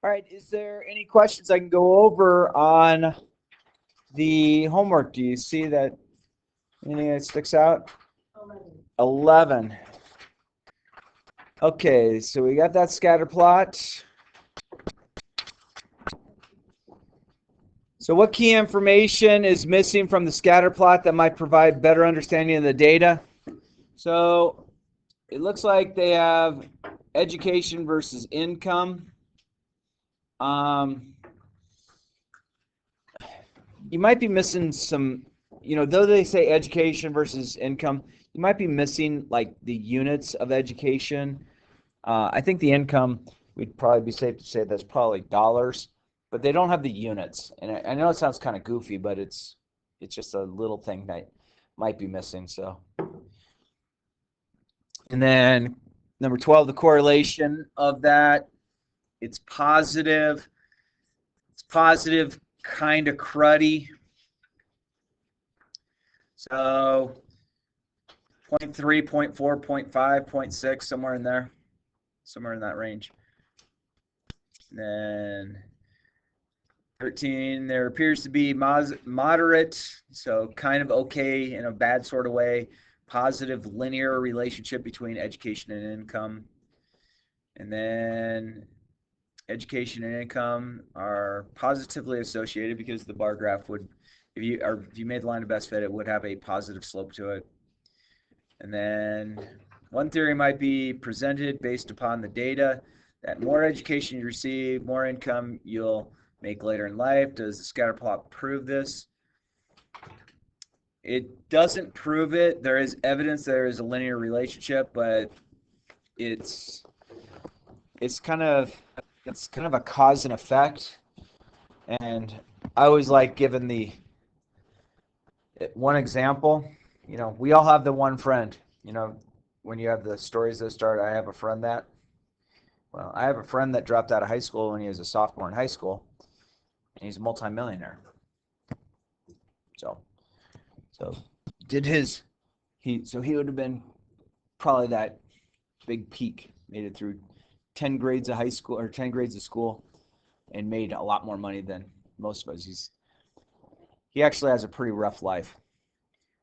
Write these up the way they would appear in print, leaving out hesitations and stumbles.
All right, is there any questions I can go over on the homework? Do you see that anything that sticks out? 11. Okay, so we got that scatter plot. So what key information is missing from the scatter plot that might provide better understanding of the data? So it looks like they have education versus income. You might be missing some, though they say education versus income, you might be missing like the units of education. I think the income, we'd probably be safe to say that's probably dollars, but they don't have the units. And I know it sounds kind of goofy, but it's just a little thing that might be missing. So, and then number 12, the correlation of that, it's positive. It's positive, kind of cruddy. So 0.3, 0.4, 0.5, 0.6, somewhere in there. Somewhere in that range. And then 13, there appears to be moderate, so kind of okay in a bad sort of way, positive linear relationship between education and income. And then education and income are positively associated because the bar graph would, if you made the line of best fit, it would have a positive slope to it. And then one theory might be presented based upon the data that more education you receive, more income you'll make later in life. Does the scatter plot prove this? It doesn't prove it. There is evidence there is a linear relationship, but it's kind of a cause and effect. And I always like giving the one example. We all have the one friend. When you have the stories that start, I have a friend that. Well, I have a friend that dropped out of high school when he was a sophomore in high school, and he's a multimillionaire. So he would have been probably that big peak, made it through 10 grades of high school or 10 grades of school, and made a lot more money than most of us. He actually has a pretty rough life,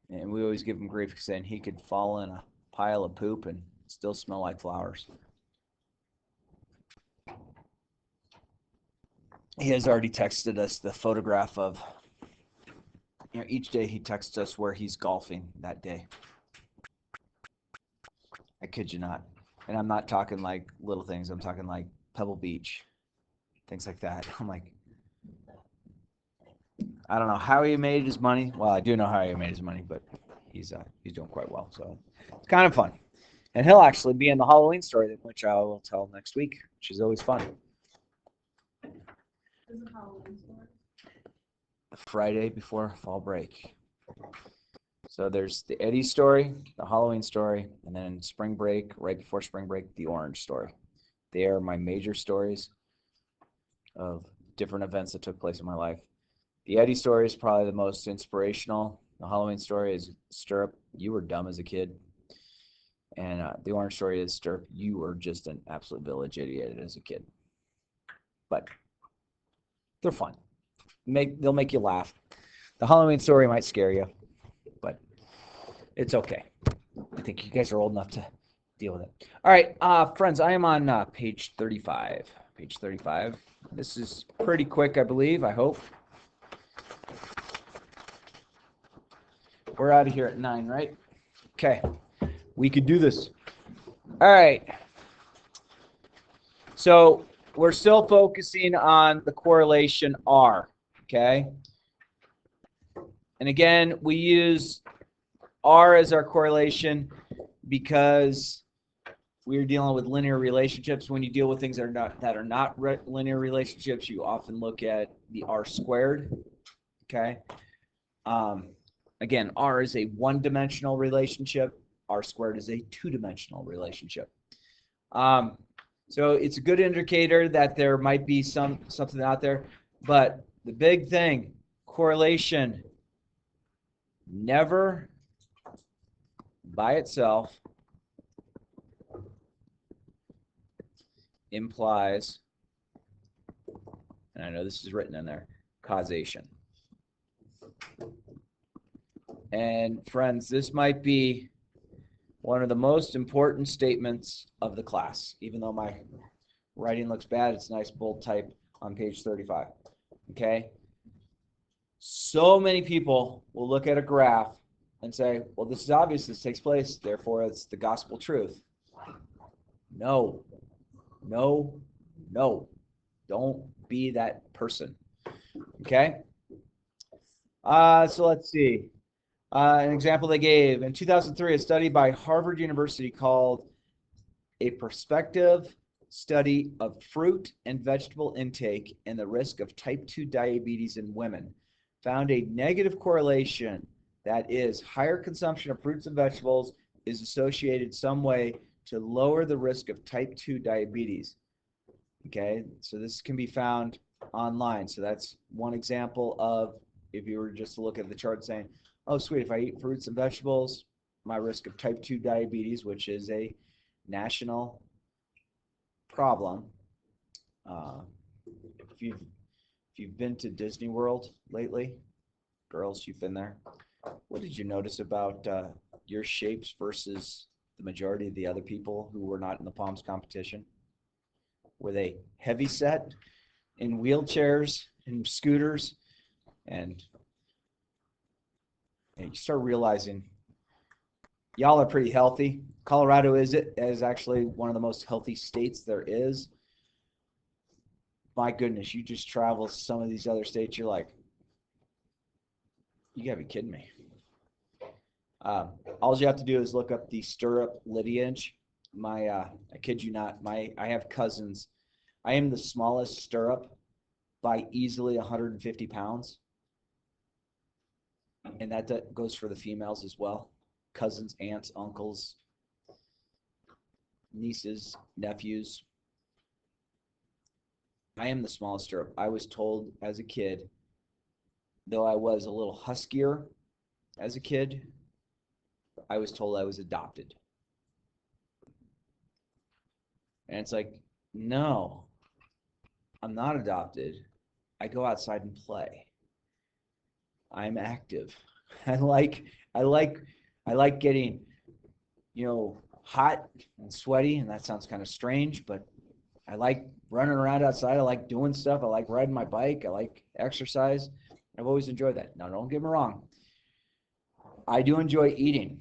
and we always give him grief saying he could fall in a pile of poop and still smell like flowers. He has already texted us the photograph of, each day he texts us where he's golfing that day. I kid you not. And I'm not talking like little things. I'm talking like Pebble Beach, things like that. I'm like, I don't know how he made his money. Well, I do know how he made his money, but he's doing quite well. So it's kind of fun. And he'll actually be in the Halloween story, which I will tell next week, which is always fun. Friday before fall break. So there's the Eddie story, the Halloween story, and then spring break, right before spring break, the Orange story. They are my major stories of different events that took place in my life. The Eddie story is probably the most inspirational. The Halloween story is Stirrup, you were dumb as a kid. And the Orange story is Stirrup, you were just an absolute village idiot as a kid. But they're fun. They'll make you laugh. The Halloween story might scare you, but it's okay. I think you guys are old enough to deal with it. All right, friends, I am on page 35. Page 35. This is pretty quick, I believe, I hope. We're out of here at 9, right? Okay. We could do this. All right. So we're still focusing on the correlation R, okay? And again, we use R as our correlation because we're dealing with linear relationships. When you deal with things that are not linear relationships, you often look at the R squared, okay? Again, R is a one-dimensional relationship. R squared is a two-dimensional relationship. So it's a good indicator that there might be something out there. But the big thing, correlation, never by itself implies and I know this is written in there, causation. And friends, this might be one of the most important statements of the class. Even though my writing looks bad, it's nice bold type on page 35. Okay? So many people will look at a graph and say, well, this is obvious, this takes place, therefore it's the gospel truth. No, no, no. Don't be that person. Okay? So let's see. An example they gave. In 2003, a study by Harvard University called A Prospective Study of Fruit and Vegetable Intake and the Risk of Type 2 Diabetes in Women found a negative correlation, that is, higher consumption of fruits and vegetables is associated some way to lower the risk of type 2 diabetes. Okay, so this can be found online. So that's one example of, if you were just to look at the chart saying, oh, sweet, if I eat fruits and vegetables, my risk of type 2 diabetes, which is a national problem. If you've been to Disney World lately, girls, you've been there, what did you notice about your shapes versus the majority of the other people who were not in the Palms competition? Were they heavy set in wheelchairs and scooters? And you start realizing y'all are pretty healthy. Colorado is actually one of the most healthy states there is. My goodness, you just travel some of these other states, you're like, you gotta be kidding me. All you have to do is look up the stirrup lineage. I kid you not, I have cousins. I am the smallest stirrup by easily 150 pounds. And that goes for the females as well. Cousins, aunts, uncles, nieces, nephews. I am the smallest stirrup. I was told as a kid, though I was a little huskier as a kid, I was told I was adopted. And it's like, no, I'm not adopted. I go outside and play. I'm active. I like getting, hot and sweaty, and that sounds kind of strange, but I like running around outside. I like doing stuff. I like riding my bike. I like exercise. I've always enjoyed that. Now, don't get me wrong. I do enjoy eating.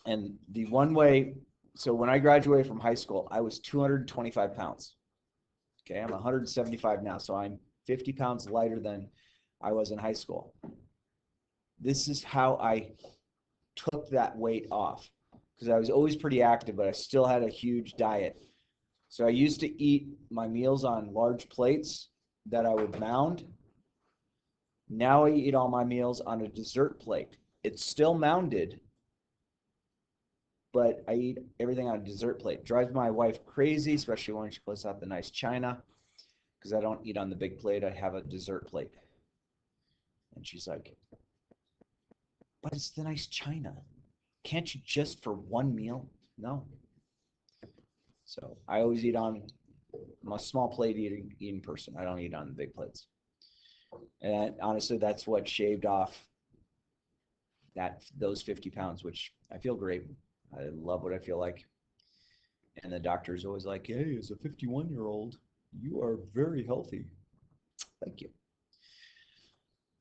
And the one way, so when I graduated from high school, I was 225 pounds. Okay, I'm 175 now, so I'm 50 pounds lighter than I was in high school. This is how I took that weight off, because I was always pretty active, but I still had a huge diet. So I used to eat my meals on large plates that I would mound. Now I eat all my meals on a dessert plate. It's still mounded, but I eat everything on a dessert plate. Drives my wife crazy, especially when she puts out the nice china, because I don't eat on the big plate. I have a dessert plate. And she's like, but it's the nice china. Can't you just for one meal? No. So I always eat on, I'm a small plate eating person. I don't eat on the big plates. And honestly, that's what shaved off those 50 pounds, which I feel great. I love what I feel like. And the doctor's always like, hey, as a 51-year-old, you are very healthy. Thank you.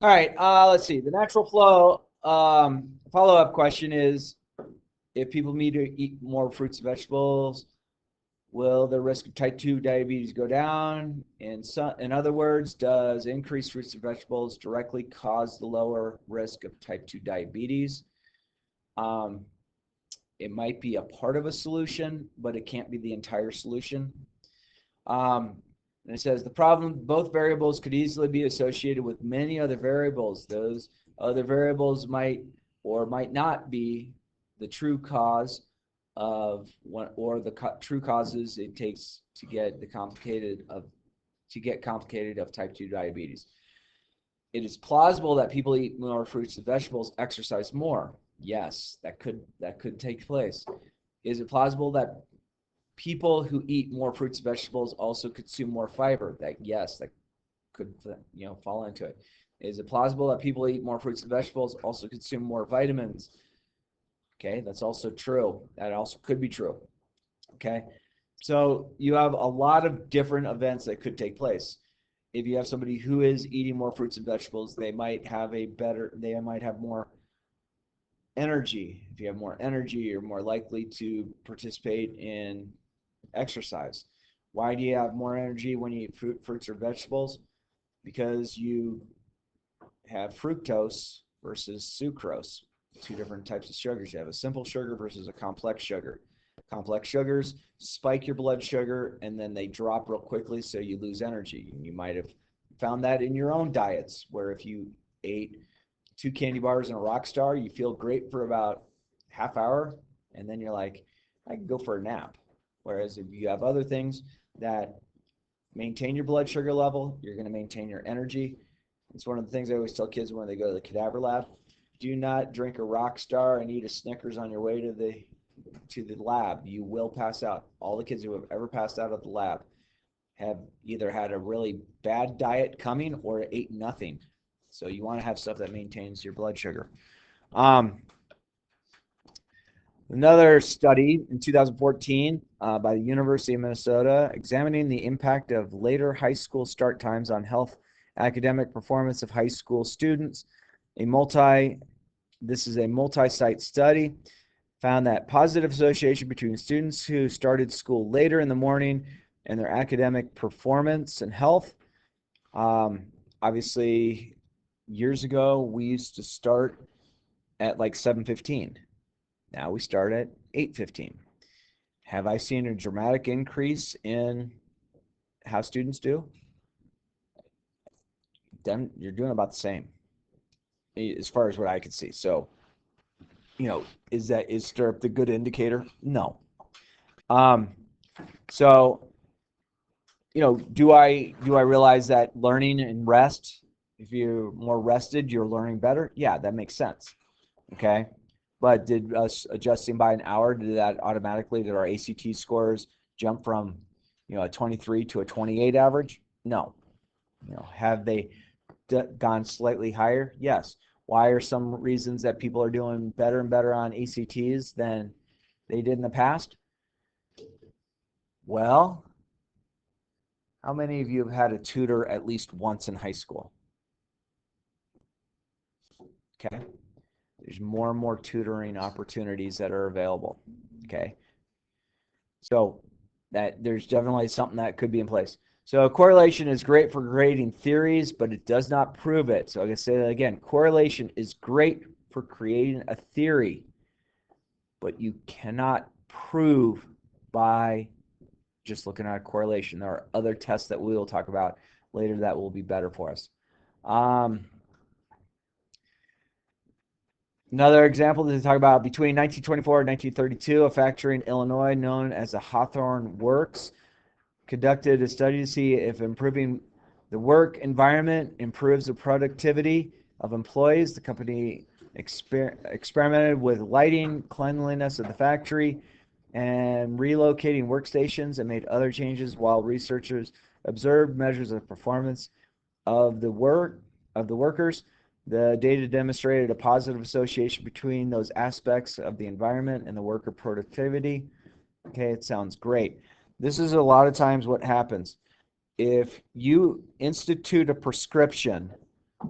All right, let's see. The natural flow follow-up question is, if people need to eat more fruits and vegetables, will the risk of type 2 diabetes go down? In other words, does increased fruits and vegetables directly cause the lower risk of type 2 diabetes? It might be a part of a solution, but it can't be the entire solution. And it says the problem, both variables could easily be associated with many other variables. Those other variables might or might not be the true cause of one, or the true causes it takes to get complicated of type 2 diabetes. It is plausible that people eat more fruits and vegetables, exercise more. Yes, that could take place. Is it plausible that people who eat more fruits and vegetables also consume more fiber? Yes, could fall into it. Is it plausible that people eat more fruits and vegetables also consume more vitamins? Okay, that's also true. That also could be true. Okay, so you have a lot of different events that could take place. If you have somebody who is eating more fruits and vegetables, they might have more energy. If you have more energy, you're more likely to participate in exercise. Why do you have more energy when you eat fruits or vegetables? Because you have fructose versus sucrose, two different types of sugars. You have a simple sugar versus a complex sugar. Complex sugars spike your blood sugar and then they drop real quickly, so you lose energy. And you might have found that in your own diets, where if you ate 2 candy bars and a rock star, you feel great for about half hour, and then you're like, I can go for a nap. Whereas if you have other things that maintain your blood sugar level, you're going to maintain your energy. It's one of the things I always tell kids when they go to the cadaver lab. Do not drink a rock star and eat a Snickers on your way to the lab. You will pass out. All the kids who have ever passed out of the lab have either had a really bad diet coming or ate nothing. So you want to have stuff that maintains your blood sugar. Another study in 2014 by the University of Minnesota examining the impact of later high school start times on health academic performance of high school students. This is a multi-site study, found that positive association between students who started school later in the morning and their academic performance and health. Obviously, years ago, we used to start at like 7:15. Now we start at 8:15. Have I seen a dramatic increase in how students do? Then you're doing about the same, as far as what I can see. So, is stirrup the good indicator? No. So, do I realize that learning and rest, if you're more rested, you're learning better? Yeah, that makes sense. Okay. But did us adjusting by an hour, did our ACT scores jump from, a 23 to a 28 average? No. Have they gone slightly higher? Yes. Why are some reasons that people are doing better and better on ACTs than they did in the past? Well, how many of you have had a tutor at least once in high school? Okay. There's more and more tutoring opportunities that are available. Okay. So that there's definitely something that could be in place. So correlation is great for grading theories, but it does not prove it. So I'm going to say that again. Correlation is great for creating a theory, but you cannot prove by just looking at a correlation. There are other tests that we will talk about later that will be better for us. Another example to talk about, between 1924 and 1932, a factory in Illinois known as the Hawthorne Works conducted a study to see if improving the work environment improves the productivity of employees. The company experimented with lighting, cleanliness of the factory, and relocating workstations, and made other changes while researchers observed measures of performance of the workers. The data demonstrated a positive association between those aspects of the environment and the worker productivity. Okay, it sounds great. This is a lot of times what happens. If you institute a prescription,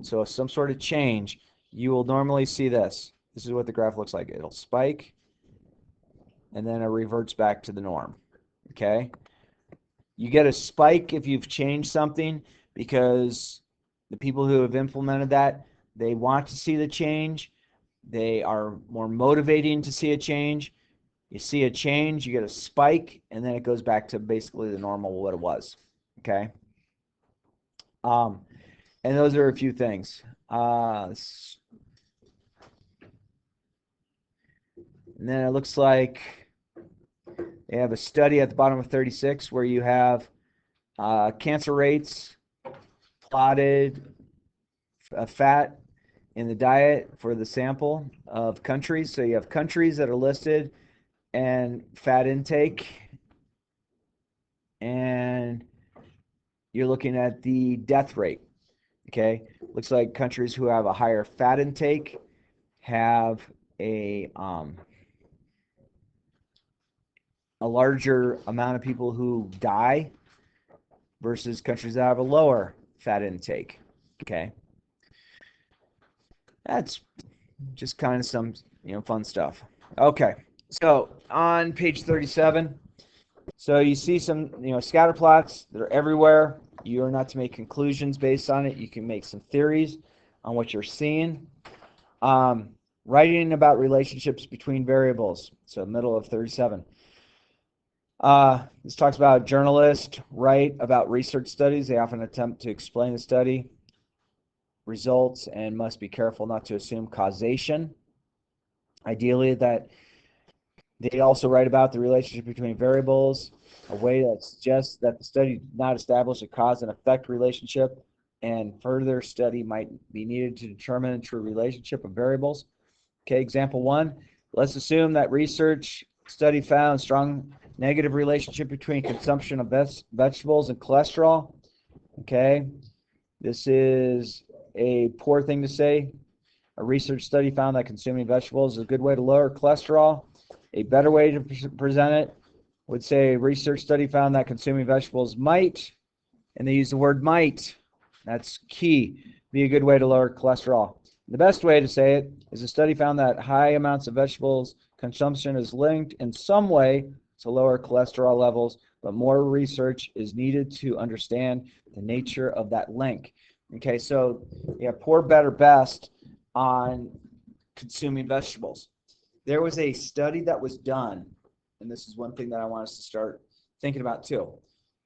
so some sort of change, you will normally see this. This is what the graph looks like. It'll spike, and then it reverts back to the norm. Okay? You get a spike if you've changed something, because the people who have implemented that, they want to see the change. They are more motivating to see a change. You see a change, you get a spike, and then it goes back to basically the normal what it was. Okay? And those are a few things. And then it looks like they have a study at the bottom of 36 where you have cancer rates plotted, fat in the diet for the sample of countries. So you have countries that are listed and fat intake, and you're looking at the death rate. Okay, looks like countries who have a higher fat intake have a larger amount of people who die versus countries that have a lower fat intake. Okay, that's just kind of some fun stuff. Okay, so on page 37, so you see some scatter plots that are everywhere. You are not to make conclusions based on it. You can make some theories on what you're seeing. Writing about relationships between variables. So middle of 37. This talks about journalists write about research studies. They often attempt to explain the study results and must be careful not to assume causation. Ideally, that they also write about the relationship between variables, a way that suggests that the study did not establish a cause and effect relationship, and further study might be needed to determine the true relationship of variables. Okay, example 1. Let's assume that research study found strong negative relationship between consumption of vegetables and cholesterol. Okay, this is a poor thing to say. A research study found that consuming vegetables is a good way to lower cholesterol. A better way to present it would say a research study found that consuming vegetables might, and they use the word might, that's key, be a good way to lower cholesterol. The best way to say it is a study found that high amounts of vegetables consumption is linked in some way to lower cholesterol levels, but more research is needed to understand the nature of that link. Okay, so you have poor, better, best on consuming vegetables. There was a study that was done, and this is one thing that I want us to start thinking about too.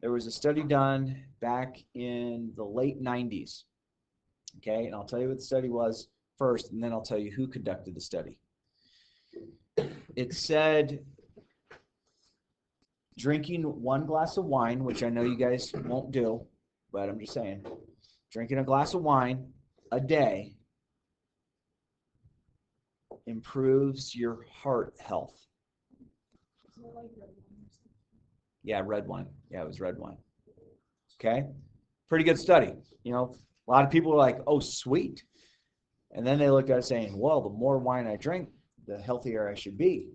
There was a study done back in the late 90s. Okay, and I'll tell you what the study was first, and then I'll tell you who conducted the study. It said drinking 1 glass of wine, which I know you guys won't do, but I'm just saying, drinking a glass of wine a day improves your heart health. Yeah, red wine. Yeah, it was red wine. Okay, pretty good study. A lot of people are like, oh, sweet. And then they look at it saying, well, the more wine I drink, the healthier I should be.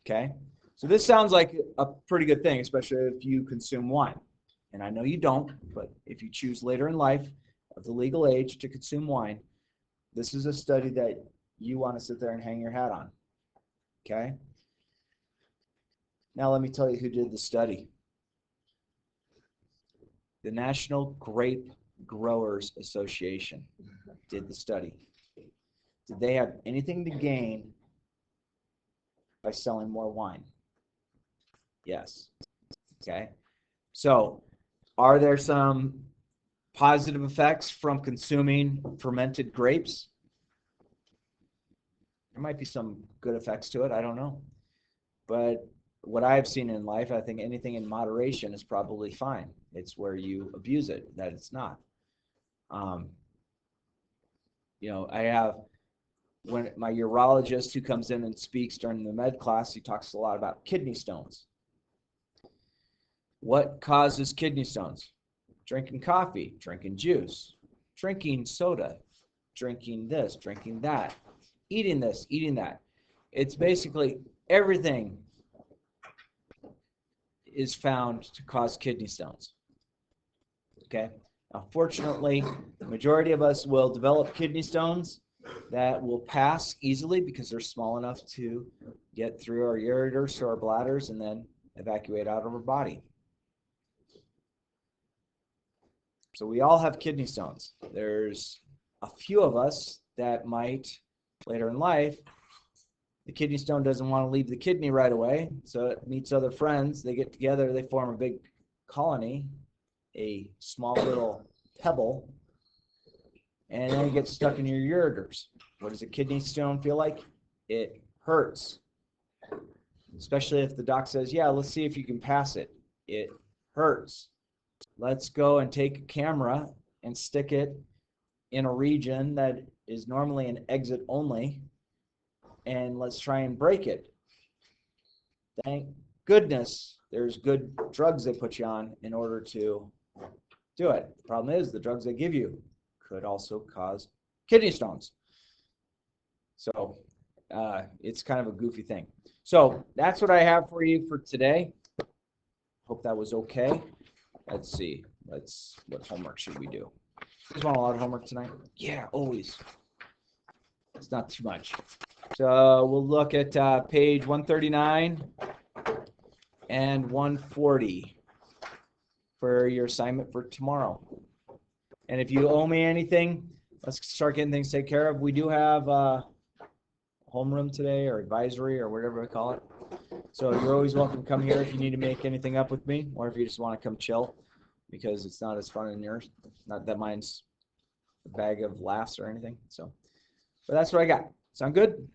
Okay, so this sounds like a pretty good thing, especially if you consume wine. And I know you don't, but if you choose later in life of the legal age to consume wine, this is a study that you want to sit there and hang your hat on. Okay, now let me tell you who did the study. The National Grape Growers Association did the study. Did they have anything to gain by selling more wine? Yes. Okay. So, are there some positive effects from consuming fermented grapes? There might be some good effects to it. I don't know. But what I've seen in life, I think anything in moderation is probably fine. It's where you abuse it that it's not. I have when my urologist who comes in and speaks during the med class, he talks a lot about kidney stones. What causes kidney stones? Drinking coffee, drinking juice, drinking soda, drinking this, drinking that, eating this, eating that. It's basically everything is found to cause kidney stones. Okay. Unfortunately, the majority of us will develop kidney stones that will pass easily because they're small enough to get through our ureters to our bladders and then evacuate out of our body. So we all have kidney stones. There's a few of us that might, later in life, the kidney stone doesn't want to leave the kidney right away, so it meets other friends. They get together, they form a big colony, a small little pebble, and then it gets stuck in your ureters. What does a kidney stone feel like? It hurts. Especially if the doc says, yeah, let's see if you can pass it. It hurts. Let's go and take a camera and stick it in a region that is normally an exit only, and let's try and break it. Thank goodness there's good drugs they put you on in order to do it. The problem is the drugs they give you could also cause kidney stones. So it's kind of a goofy thing. So that's what I have for you for today. Hope that was okay. Let's see. What homework should we do? You guys want a lot of homework tonight? Yeah, always. It's not too much. So we'll look at page 139 and 140 for your assignment for tomorrow. And if you owe me anything, let's start getting things taken care of. We do have homeroom today, or advisory, or whatever we call it. So you're always welcome to come here if you need to make anything up with me, or if you just want to come chill, because it's not as fun in yours. Not that mine's a bag of laughs or anything. So, but that's what I got. Sound good?